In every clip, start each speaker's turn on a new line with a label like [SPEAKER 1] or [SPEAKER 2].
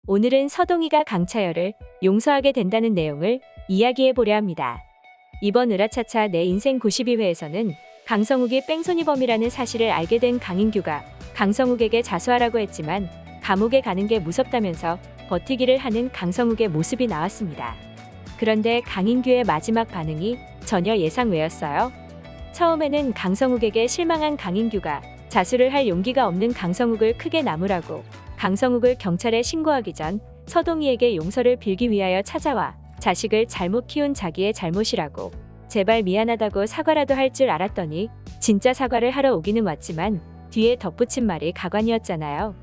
[SPEAKER 1] 오늘은 서동희가 강차열을 용서하게 된다는 내용을 이야기해 보려 합니다. 이번 으라차차 내 인생 92회에서는 강성욱이 뺑소니범이라는 사실을 알게 된 강인규가 강성욱에게 자수하라고 했지만 감옥에 가는 게 무섭다면서 버티기를 하는 강성욱의 모습이 나왔습니다. 그런데 강인규의 마지막 반응이 전혀 예상 외였어요. 처음에는 강성욱에게 실망한 강인규가 자수를 할 용기가 없는 강성욱을 크게 나무라고 강성욱을 경찰에 신고하기 전 서동희에게 용서를 빌기 위하여 찾아와 자식을 잘못 키운 자기의 잘못이라고 제발 미안하다고 사과라도 할 줄 알았더니 진짜 사과를 하러 오기는 왔지만 뒤에 덧붙인 말이 가관이었잖아요.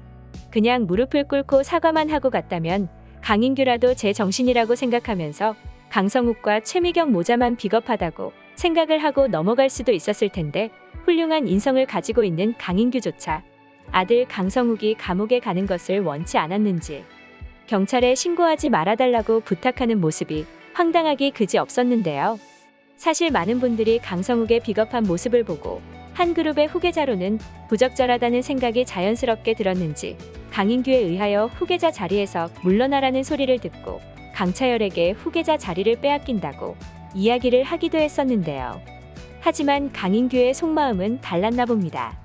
[SPEAKER 1] 그냥 무릎을 꿇고 사과만 하고 갔다면 강인규라도 제 정신이라고 생각하면서 강성욱과 최미경 모자만 비겁하다고 생각을 하고 넘어갈 수도 있었을 텐데 훌륭한 인성을 가지고 있는 강인규조차 아들 강성욱이 감옥에 가는 것을 원치 않았는지 경찰에 신고하지 말아달라고 부탁하는 모습이 황당하기 그지없었는데요. 사실 많은 분들이 강성욱의 비겁한 모습을 보고 한 그룹의 후계자로는 부적절하다는 생각이 자연스럽게 들었는지 강인규에 의하여 후계자 자리에서 물러나라는 소리를 듣고 강차열에게 후계자 자리를 빼앗긴다고 이야기를 하기도 했었는데요. 하지만 강인규의 속마음은 달랐나 봅니다.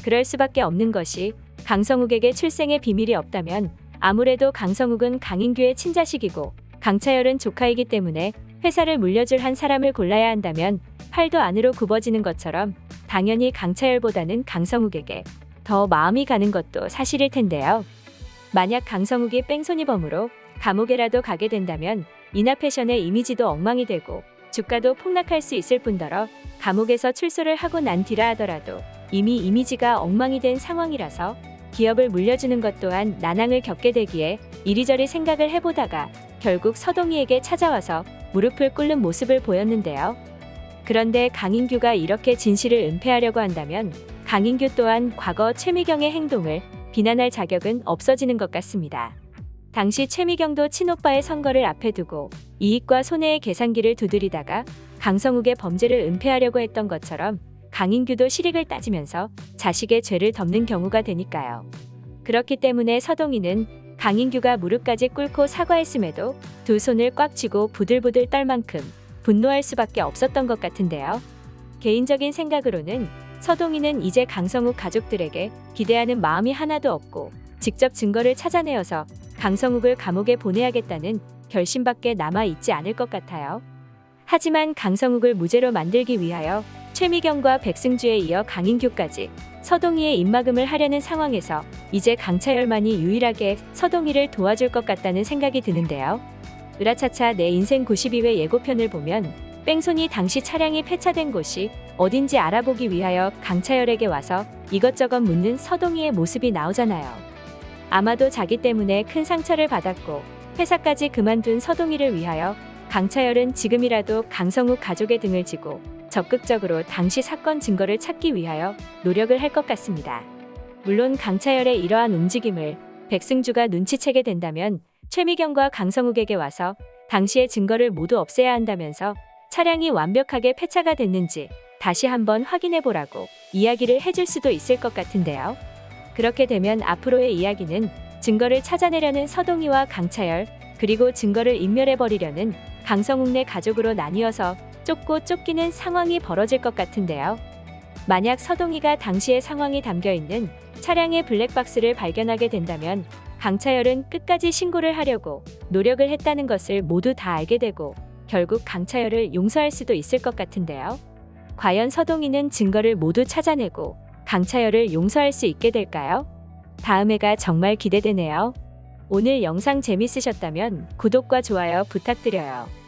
[SPEAKER 1] 그럴 수밖에 없는 것이 강성욱에게 출생의 비밀이 없다면 아무래도 강성욱은 강인규의 친자식이고 강차열은 조카이기 때문에 회사를 물려줄 한 사람을 골라야 한다면 팔도 안으로 굽어지는 것처럼 당연히 강차열보다는 강성욱에게 더 마음이 가는 것도 사실일 텐데요. 만약 강성욱이 뺑소니범으로 감옥에라도 가게 된다면 이나패션의 이미지도 엉망이 되고 주가도 폭락할 수 있을 뿐더러 감옥에서 출소를 하고 난 뒤라 하더라도 이미 이미지가 엉망이 된 상황이라서 기업을 물려주는 것 또한 난항을 겪게 되기에 이리저리 생각을 해보다가 결국 서동희에게 찾아와서 무릎을 꿇는 모습을 보였는데요. 그런데 강인규가 이렇게 진실을 은폐하려고 한다면 강인규 또한 과거 최미경의 행동을 비난할 자격은 없어지는 것 같습니다. 당시 최미경도 친오빠의 선거를 앞에 두고 이익과 손해의 계산기를 두드리다가 강성욱의 범죄를 은폐하려고 했던 것처럼 강인규도 실익을 따지면서 자식의 죄를 덮는 경우가 되니까요. 그렇기 때문에 서동희는 강인규가 무릎까지 꿇고 사과했음에도 두 손을 꽉 쥐고 부들부들 떨 만큼 분노할 수밖에 없었던 것 같은데요. 개인적인 생각으로는 서동희는 이제 강성욱 가족들에게 기대하는 마음이 하나도 없고 직접 증거를 찾아내어서 강성욱을 감옥에 보내야겠다는 결심밖에 남아있지 않을 것 같아요. 하지만 강성욱을 무죄로 만들기 위하여 최미경과 백승주에 이어 강인규까지 서동희의 입막음을 하려는 상황에서 이제 강차열만이 유일하게 서동희를 도와줄 것 같다는 생각이 드는데요. 으라차차 내 인생 92회 예고편을 보면 뺑소니 당시 차량이 폐차된 곳이 어딘지 알아보기 위하여 강차열에게 와서 이것저것 묻는 서동희의 모습이 나오잖아요. 아마도 자기 때문에 큰 상처를 받았고 회사까지 그만둔 서동희를 위하여 강차열은 지금이라도 강성욱 가족의 등을 지고 적극적으로 당시 사건 증거를 찾기 위하여 노력을 할 것 같습니다. 물론 강차열의 이러한 움직임을 백승주가 눈치채게 된다면 최미경과 강성욱에게 와서 당시의 증거를 모두 없애야 한다면서 차량이 완벽하게 폐차가 됐는지 다시 한번 확인해보라고 이야기를 해줄 수도 있을 것 같은데요. 그렇게 되면 앞으로의 이야기는 증거를 찾아내려는 서동희와 강차열 그리고 증거를 인멸해버리려는 강성욱 내 가족으로 나뉘어서 쫓고 쫓기는 상황이 벌어질 것 같은데요. 만약 서동희가 당시의 상황이 담겨있는 차량의 블랙박스를 발견하게 된다면 강차열은 끝까지 신고를 하려고 노력을 했다는 것을 모두 다 알게 되고 결국 강차열을 용서할 수도 있을 것 같은데요. 과연 서동희는 증거를 모두 찾아내고 강차열을 용서할 수 있게 될까요? 다음 회가 정말 기대되네요. 오늘 영상 재밌으셨다면 구독과 좋아요 부탁드려요.